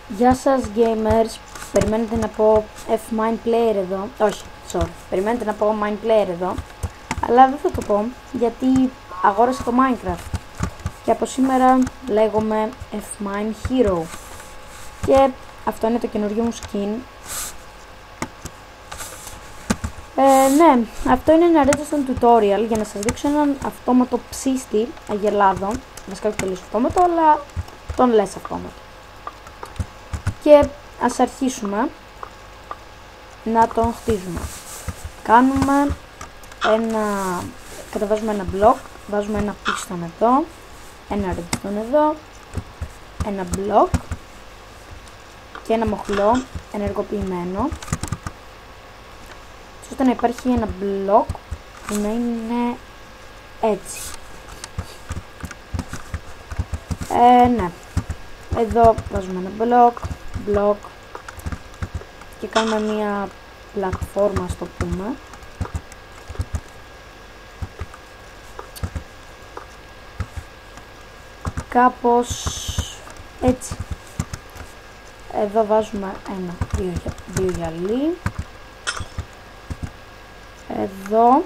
Γεια σας gamers, περιμένετε να πω F-Mine Player εδώ, όχι, sorry, περιμένετε να πω Mine Player εδώ, αλλά δεν θα το πω γιατί αγόρασα το Minecraft και από σήμερα λέγομαι F-Mine Hero και αυτό είναι το καινούργιο μου skin. Ναι, αυτό είναι ένα redstone tutorial για να σας δείξω έναν αυτόματο ψίστη αγελάδο, βασικά όχι τελείως αυτόματο, αλλά τον λες αυτόματο. Και ας αρχίσουμε να τον χτίζουμε. Καταβάζουμε ένα μπλοκ, βάζουμε ένα piston εδώ, ένα redstone εδώ, ένα μπλοκ και ένα μοχλό ενεργοποιημένο, ώστε να υπάρχει ένα μπλοκ που να είναι έτσι. Ναι. Εδώ βάζουμε ένα μπλοκ και κάνουμε μια πλατφόρμα, ας το πούμε. Κάπως έτσι. Εδώ βάζουμε δύο γυαλί. Εδώ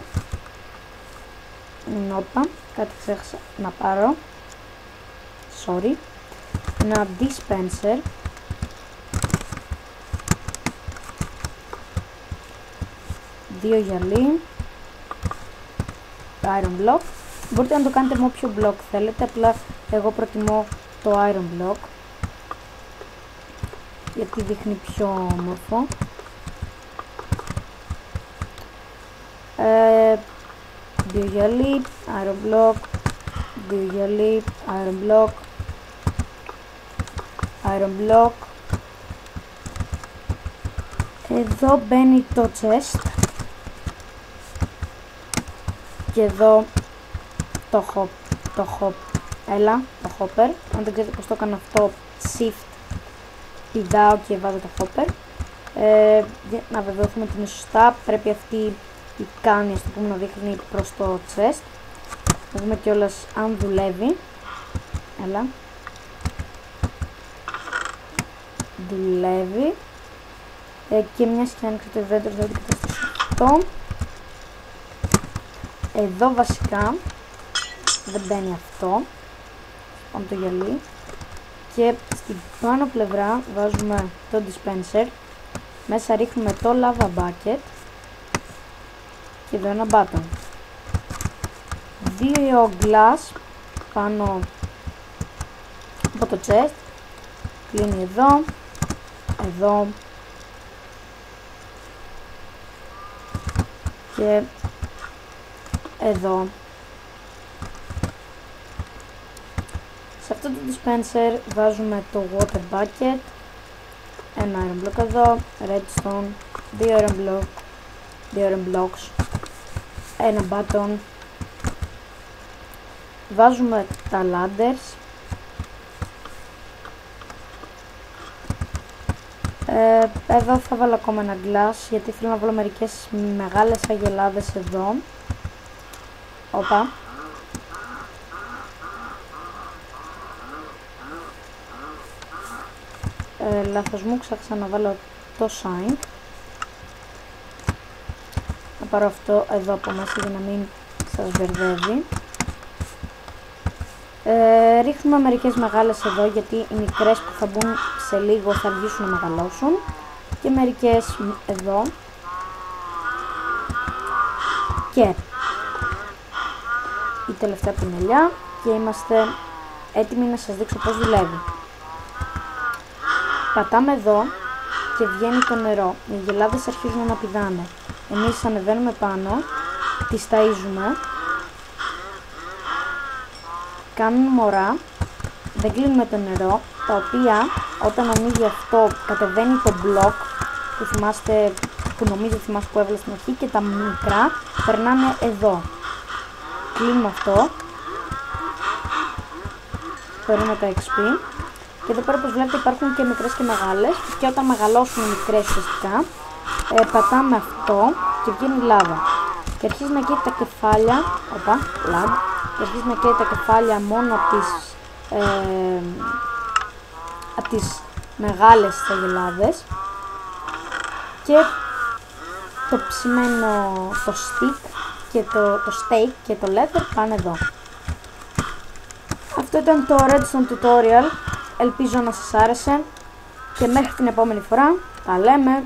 νόπα, κάτι ξέχασα να πάρω, sorry, ένα dispenser, δύο γυαλί, το iron block. Μπορείτε να το κάνετε με όποιο block θέλετε, απλά εγώ προτιμώ το iron block γιατί δείχνει πιο όμορφο. Δύο γυαλί, iron block, δύο γυαλί, iron block, iron block. Εδώ μπαίνει το chest και εδώ το hopper. Αν δεν ξέρετε πως το έκανα αυτό, shift πηδάω και βάζω το hopper. Για να βεβαιωθούμε ότι είναι σωστά, πρέπει αυτή η κάνη, ας το πούμε, να δείχνει προς το chest. Να δούμε κιόλας αν δουλεύει. Έλα. Δουλεύει. Και μιας και άνοιξε το event, θα αντικαταστήσω αυτό. Εδώ βασικά δεν μπαίνει αυτό. Πάμε το γυαλί. Και στην πάνω πλευρά βάζουμε το dispenser. Μέσα ρίχνουμε το lava bucket. Και εδώ ένα button. Δύο glass πάνω από το chest. Κλείνει εδώ. Εδώ. Και εδώ. Σε αυτό το dispenser βάζουμε το water bucket, ένα iron block εδώ, redstone, δύο iron blocks, ένα button. Βάζουμε τα ladders. Εδώ θα βάλω ακόμα ένα glass γιατί θέλω να βάλω μερικές μεγάλες αγελάδες εδώ. Όπα. Λάθος μου, ξέχασα να βάλω το sign. Να πάρω αυτό εδώ από μέσα για να μην σας μπερδεύει. Ρίχνουμε μερικές μεγάλες εδώ γιατί οι μικρές που θα μπουν σε λίγο θα αργήσουν να μεγαλώσουν. Και μερικές εδώ. Και η τελευταία πινελιά και είμαστε έτοιμοι να σας δείξω πώς δουλεύει. Πατάμε εδώ και βγαίνει το νερό. Οι αγελάδες αρχίζουν να πηδάνε. Εμείς ανεβαίνουμε πάνω, τις ταΐζουμε, κάνουν μωρά, δεν κλείνουμε το νερό, τα οποία όταν ανοίγει αυτό κατεβαίνει το μπλοκ που νομίζω θυμάστε που έβαλα στην αρχή και τα μικρά περνάνε εδώ. Κλείνουμε αυτό, παίρνουμε τα XP. Και εδώ πέρα όπως βλέπετε υπάρχουν και μικρές και μεγάλες και όταν μεγαλώσουν οι μικρές ουσιαστικά πατάμε αυτό και βγαίνει λάβα και αρχίζει να καίει τα κεφάλια, και αρχίζει να καίει τα κεφάλια μόνο από τις μεγάλες αγελάδες. Και το ψημένο, το stick και το steak και το leather πάνε εδώ. Αυτό ήταν το redstone tutorial. Ελπίζω να σας άρεσε και μέχρι την επόμενη φορά τα λέμε.